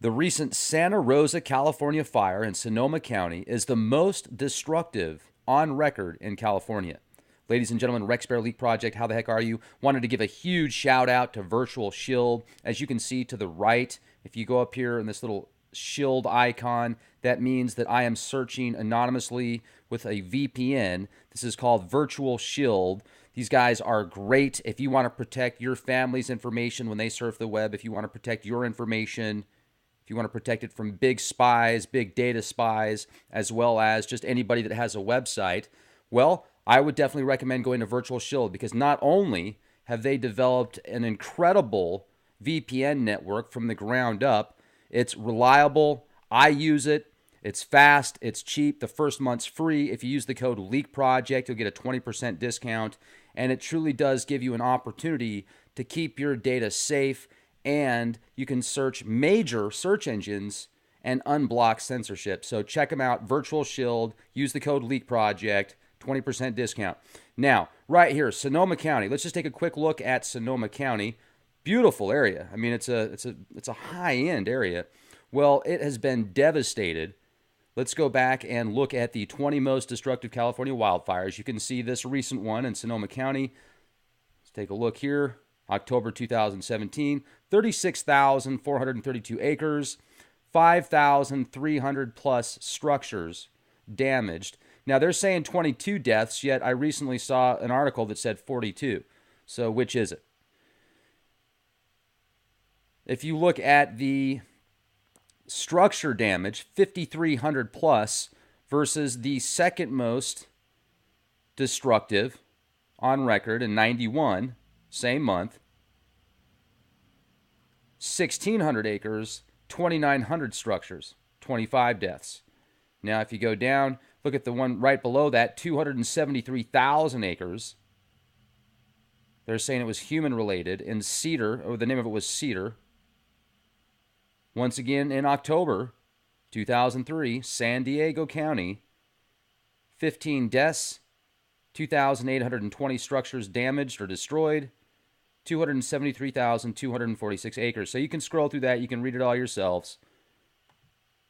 The recent Santa Rosa, California fire in Sonoma County is the most destructive on record in California. Ladies and gentlemen, Rex Bear Leak Project, how the heck are you? Wanted to give a huge shout out to Virtual Shield. As you can see to the right, if you go up here in this little shield icon, that means that I am searching anonymously with a VPN. This is called Virtual Shield. These guys are great if you want to protect your family's information when they surf the web, if you want to protect your information, if you want to protect it from big spies, big data spies, as well as just anybody that has a website. Well, I would definitely recommend going to Virtual Shield because not only have they developed an incredible VPN network from the ground up, it's reliable. I use it. It's fast. It's cheap. The first month's free. If you use the code LEAKPROJECT, you'll get a 20% discount. And it truly does give you an opportunity to keep your data safe. And you can search major search engines and unblock censorship. So check them out. Virtual Shield. Use the code LEAKPROJECT. 20% discount. Now, right here, Sonoma County. Let's just take a quick look at Sonoma County. Beautiful area. I mean, it's a high-end area. Well, it has been devastated. Let's go back and look at the 20 most destructive California wildfires. You can see this recent one in Sonoma County. Let's take a look here. October 2017, 36,432 acres, 5,300 plus structures damaged. Now, they're saying 22 deaths, yet I recently saw an article that said 42. So which is it? If you look at the structure damage, 5,300 plus, versus the second most destructive on record in 91, same month, 1,600 acres, 2,900 structures, 25 deaths. Now, if you go down, look at the one right below that, 273,000 acres. They're saying it was human-related in Cedar, or the name of it was Cedar. Once again, in October 2003, San Diego County, 15 deaths, 2,820 structures damaged or destroyed, 273,246 acres. So you can scroll through that. You can read it all yourselves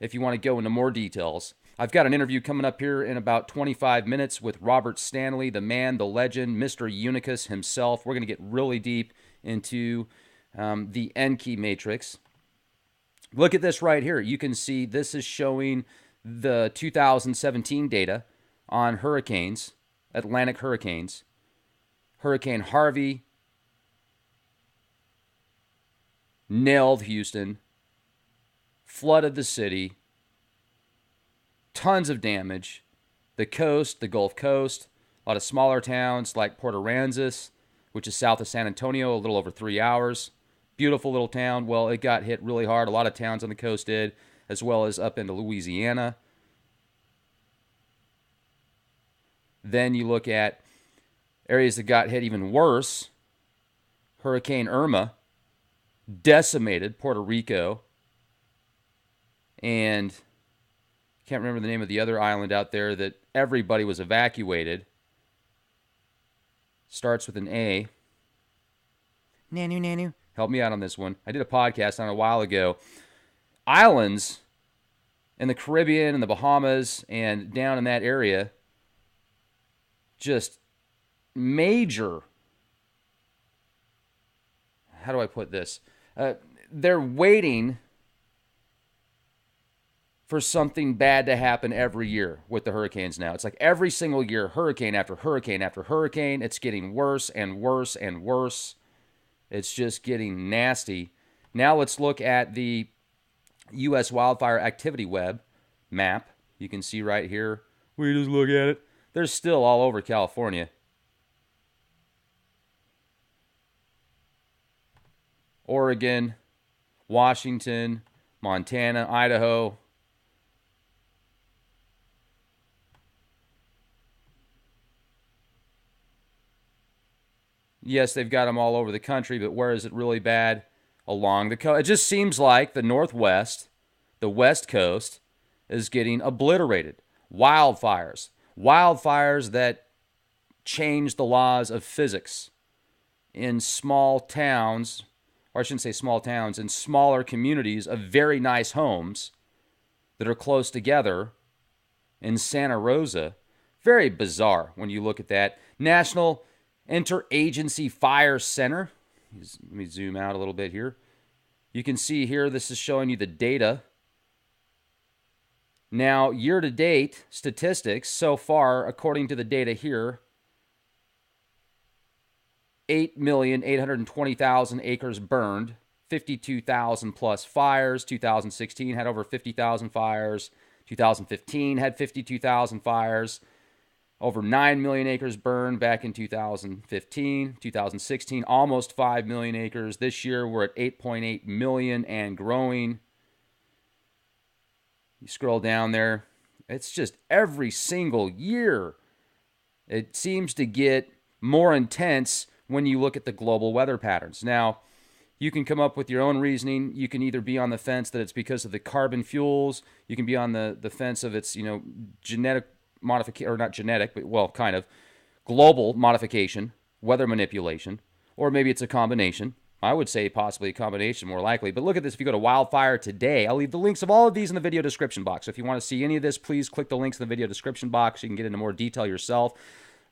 if you want to go into more details. I've got an interview coming up here in about 25 minutes with Robert Stanley, the man, the legend, Mr. Unicus himself. We're going to get really deep into the Enki matrix. Look at this right here. You can see this is showing the 2017 data on hurricanes, Atlantic hurricanes. Hurricane Harvey nailed Houston, flooded the city, tons of damage. The coast, the Gulf Coast, a lot of smaller towns like Port Aransas, which is south of San Antonio, a little over 3 hours. Beautiful little town. Well, it got hit really hard. A lot of towns on the coast did, as well as up into Louisiana. Then you look at areas that got hit even worse. Hurricane Irma decimated Puerto Rico. And can't remember the name of the other island out there that everybody was evacuated. Starts with an A. Nanu. Help me out on this one. I did a podcast on it a while ago. Islands in the Caribbean and the Bahamas and down in that area, just major, how do I put this? They're waiting for something bad to happen every year with the hurricanes now. It's like every single year, hurricane after hurricane after hurricane. It's getting worse and worse and worse. It's just getting nasty. Now let's look at the U.S. Wildfire Activity Web map. You can see right here. We just look at it. They're still all over California. Oregon, Washington, Montana, Idaho. Yes, they've got them all over the country, but where is it really bad? Along the coast. It just seems like the Northwest, the West Coast, is getting obliterated. Wildfires. Wildfires that change the laws of physics in small towns or I shouldn't say small towns, in smaller communities of very nice homes that are close together in Santa Rosa. Very bizarre when you look at that. National Interagency Fire Center. Let me zoom out a little bit here. You can see here, this is showing you the data. Now, year-to-date statistics so far, according to the data here, 8,820,000 acres burned, 52,000 plus fires. 2016 had over 50,000 fires. 2015 had 52,000 fires. Over 9 million acres burned back in 2015. 2016, almost 5 million acres. This year, we're at 8.8 million and growing. You scroll down there, it's just every single year. It seems to get more intense when you look at the global weather patterns. Now, you can come up with your own reasoning. You can either be on the fence that it's because of the carbon fuels. You can be on the fence of its, genetic modification, or not genetic, but, well, kind of global modification, weather manipulation, or maybe it's a combination. I would say possibly a combination, more likely. But look at this. If you go to Wildfire Today, I'll leave the links of all of these in the video description box. So if you want to see any of this, please click the links in the video description box. You can get into more detail yourself,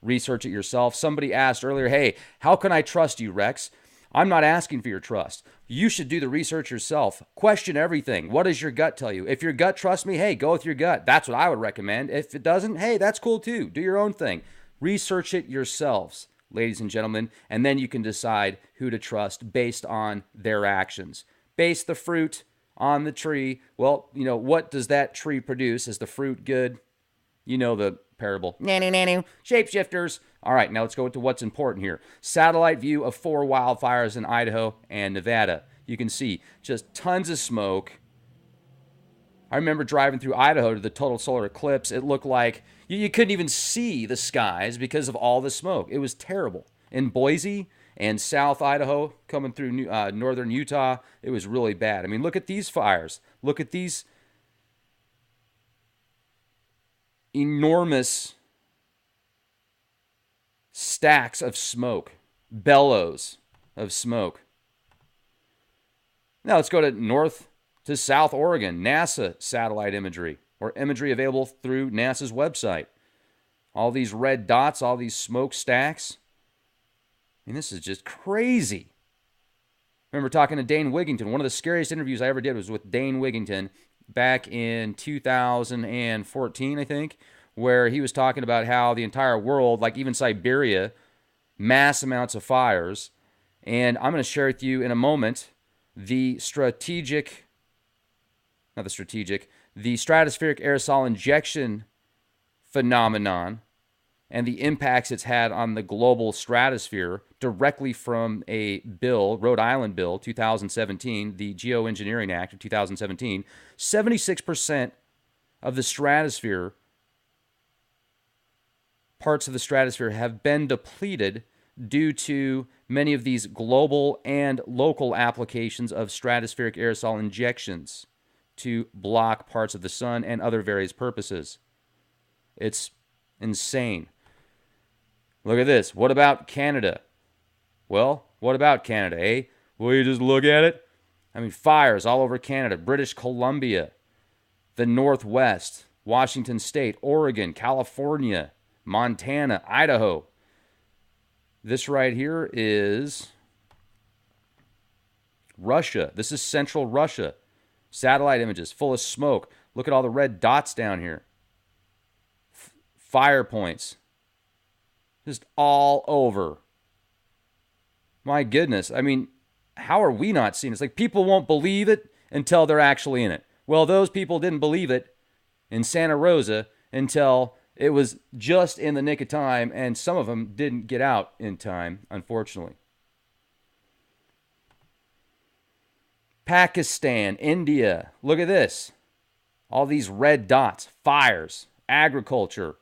research it yourself. Somebody asked earlier, hey, how can I trust you, Rex? I'm not asking for your trust. You should do the research yourself. Question everything. What does your gut tell you? If your gut trusts me, hey, go with your gut. That's what I would recommend. If it doesn't, hey, that's cool too. Do your own thing. Research it yourselves, ladies and gentlemen, and then you can decide who to trust based on their actions. Base the fruit on the tree. Well, what does that tree produce? Is the fruit good? You know the parable. Nanny, nanny, shapeshifters. All right, now let's go to what's important here. Satellite view of 4 wildfires in Idaho and Nevada. You can see just tons of smoke. I remember driving through Idaho to the total solar eclipse. It looked like you couldn't even see the skies because of all the smoke. It was terrible. In Boise and South Idaho, coming through northern Utah, it was really bad. I mean, look at these fires. Look at these enormous stacks of smoke, bellows of smoke. Now let's go to north to South Oregon, NASA satellite imagery, or imagery available through NASA's website. All these red dots, all these smoke stacks. I mean, this is just crazy. I remember talking to Dane Wigington. One of the scariest interviews I ever did was with Dane Wigington back in 2014, I think, where he was talking about how the entire world, like even Siberia, mass amounts of fires. And I'm going to share with you in a moment the stratospheric aerosol injection phenomenon and the impacts it's had on the global stratosphere directly from a bill, Rhode Island Bill 2017, the Geoengineering Act of 2017. 76% of the stratosphere, parts of the stratosphere, have been depleted due to many of these global and local applications of stratospheric aerosol injections to block parts of the sun and other various purposes. It's insane. Look at this. What about Canada? Well, what about Canada, eh? Will you just look at it? I mean, fires all over Canada, British Columbia, the Northwest, Washington State, Oregon, California, Montana, Idaho. This right here is Russia. This is central Russia. Satellite images full of smoke. Look at all the red dots down here. Fire points. Just all over. My goodness. I mean, how are we not seeing this? Like, people won't believe it until they're actually in it. Well, those people didn't believe it in Santa Rosa until it was just in the nick of time, and some of them didn't get out in time, unfortunately. Pakistan, India. Look at this. All these red dots, fires, agriculture.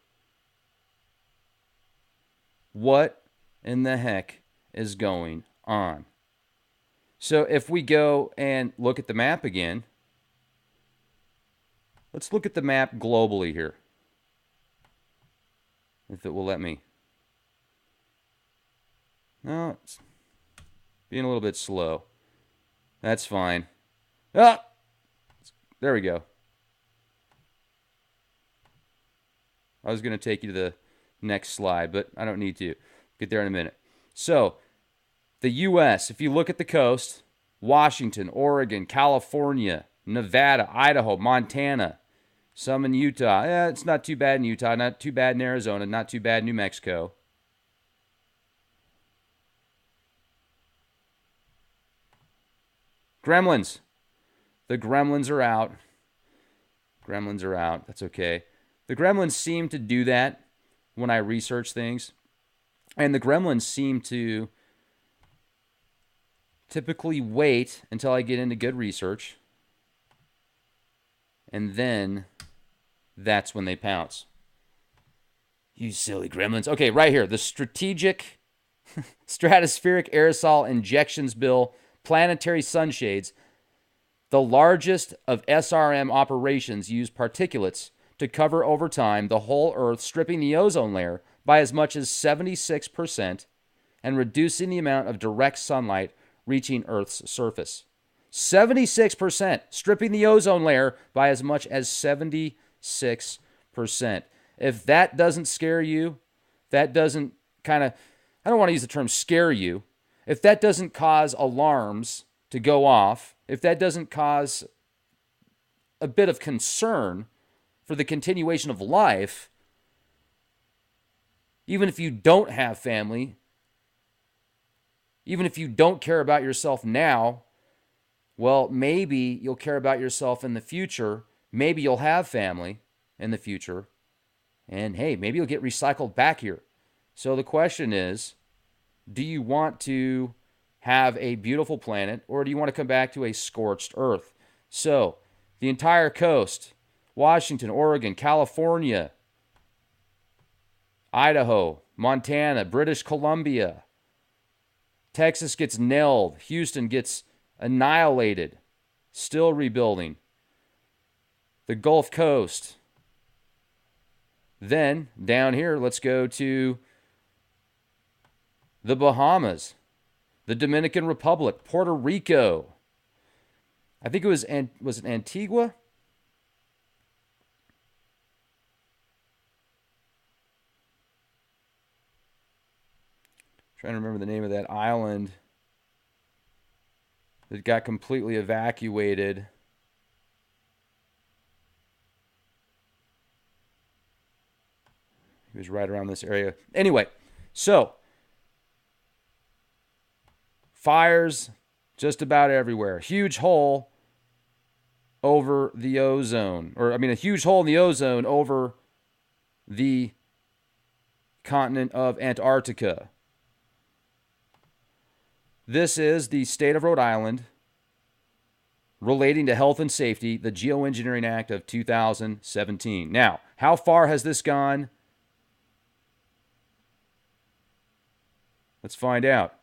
What in the heck is going on? So if we go and look at the map again, let's look at the map globally here. If it will let me. No, it's being a little bit slow. That's fine. Ah, there we go. I was going to take you to the next slide, but I don't need to. Get there in a minute. So, the U.S., if you look at the coast, Washington, Oregon, California, Nevada, Idaho, Montana, some in Utah. It's not too bad in Utah, not too bad in Arizona, not too bad in New Mexico. Gremlins. The gremlins are out. Gremlins are out. That's okay. The gremlins seem to do that when I research things. And the gremlins seem to typically wait until I get into good research. And then that's when they pounce. You silly gremlins. Okay, right here. The Strategic Stratospheric Aerosol Injections Bill, planetary sunshades. The largest of SRM operations use particulates to cover over time the whole Earth, stripping the ozone layer by as much as 76% and reducing the amount of direct sunlight reaching Earth's surface. 76%, stripping the ozone layer by as much as 76%. If that doesn't scare you, that doesn't kind of, I don't want to use the term scare you, if that doesn't cause alarms to go off, if that doesn't cause a bit of concern for the continuation of life, even if you don't have family, even if you don't care about yourself now, well, maybe you'll care about yourself in the future. Maybe you'll have family in the future. And hey, maybe you'll get recycled back here. So the question is, do you want to have a beautiful planet, or do you want to come back to a scorched earth? So the entire coast, Washington, Oregon, California, Idaho, Montana, British Columbia, Texas gets nailed. Houston gets annihilated. Still rebuilding. The Gulf Coast. Then, down here, let's go to the Bahamas, the Dominican Republic, Puerto Rico. I think it was it Antigua? Trying to remember the name of that island that got completely evacuated. He was right around this area. Anyway, so fires just about everywhere. Huge hole over the ozone, a huge hole in the ozone over the continent of Antarctica. This is the state of Rhode Island relating to health and safety, the Geoengineering Act of 2017. Now, how far has this gone? Let's find out.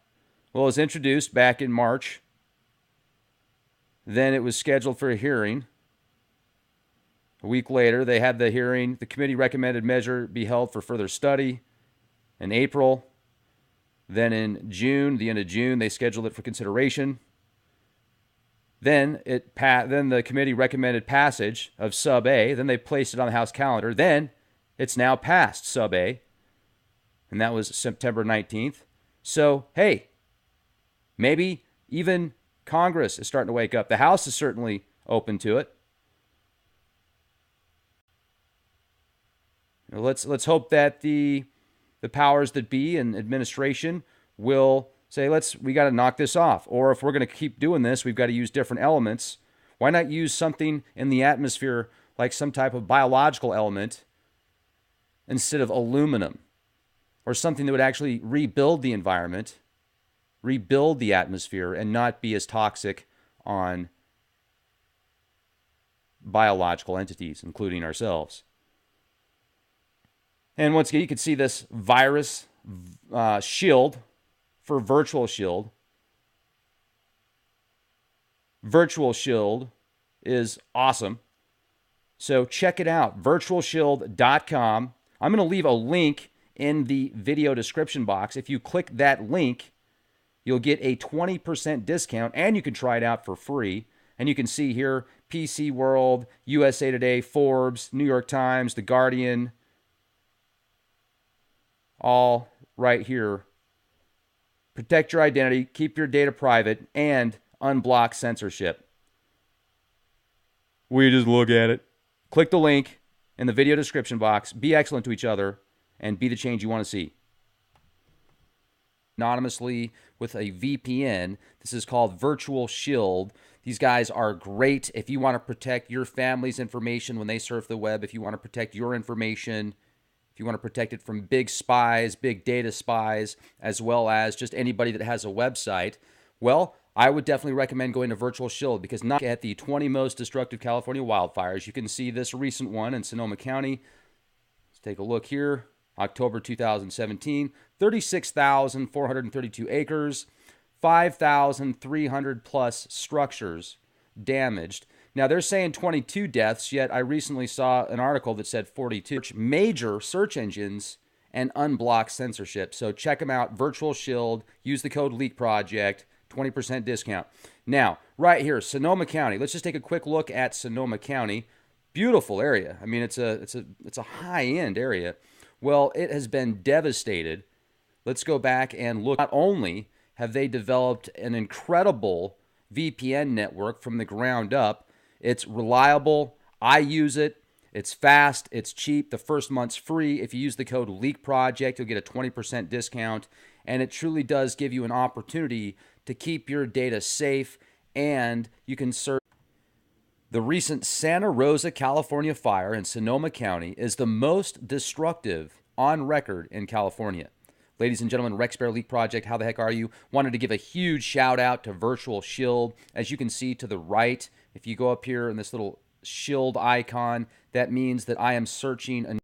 Well, it was introduced back in March. Then it was scheduled for a hearing. A week later, they had the hearing. The committee recommended measure be held for further study. In April, then in June, the end of June, they scheduled it for consideration. Then the committee recommended passage of Sub A. Then they placed it on the House calendar. Then it's now passed Sub A. And that was September 19th. So, hey, maybe even Congress is starting to wake up. The House is certainly open to it. Let's hope that the powers that be and administration will say, we got to knock this off. Or if we're going to keep doing this, we've got to use different elements. Why not use something in the atmosphere like some type of biological element instead of aluminum? Or something that would actually rebuild the environment, rebuild the atmosphere, and not be as toxic on biological entities, including ourselves. And once again, you can see this virus shield for Virtual Shield. Virtual Shield is awesome. So check it out, virtualshield.com. I'm going to leave a link in the video description box. If you click that link, you'll get a 20% discount, and you can try it out for free. And you can see here PC World, USA Today, Forbes, New York Times, The Guardian, all right here. Protect your identity, keep your data private, and unblock censorship. We just look at it. Click the link in the video description box. Be excellent to each other and be the change you want to see. Anonymously with a VPN. This is called Virtual Shield. These guys are great if you want to protect your family's information when they surf the web, if you want to protect your information, if you want to protect it from big spies, big data spies, as well as just anybody that has a website. Well, I would definitely recommend going to Virtual Shield because not at the 20 most destructive California wildfires. You can see this recent one in Sonoma County. Let's take a look here. October 2017, 36,432 acres, 5,300 plus structures damaged. Now, they're saying 22 deaths, yet I recently saw an article that said 42. Major search engines and unblock censorship. So check them out, Virtual Shield. Use the code LEAKPROJECT, 20% discount. Now, right here, Sonoma County. Let's just take a quick look at Sonoma County. Beautiful area. I mean, it's a high-end area. Well, it has been devastated. Let's go back and look. Not only have they developed an incredible VPN network from the ground up, it's reliable. I use it. It's fast. It's cheap. The first month's free. If you use the code LEAKPROJECT, you'll get a 20% discount. And it truly does give you an opportunity to keep your data safe, and you can search. The recent Santa Rosa, California fire in Sonoma County is the most destructive on record in California. Ladies and gentlemen, Rex Bear Leak Project, how the heck are you? Wanted to give a huge shout out to Virtual Shield. As you can see to the right, if you go up here in this little shield icon, that means that I am searching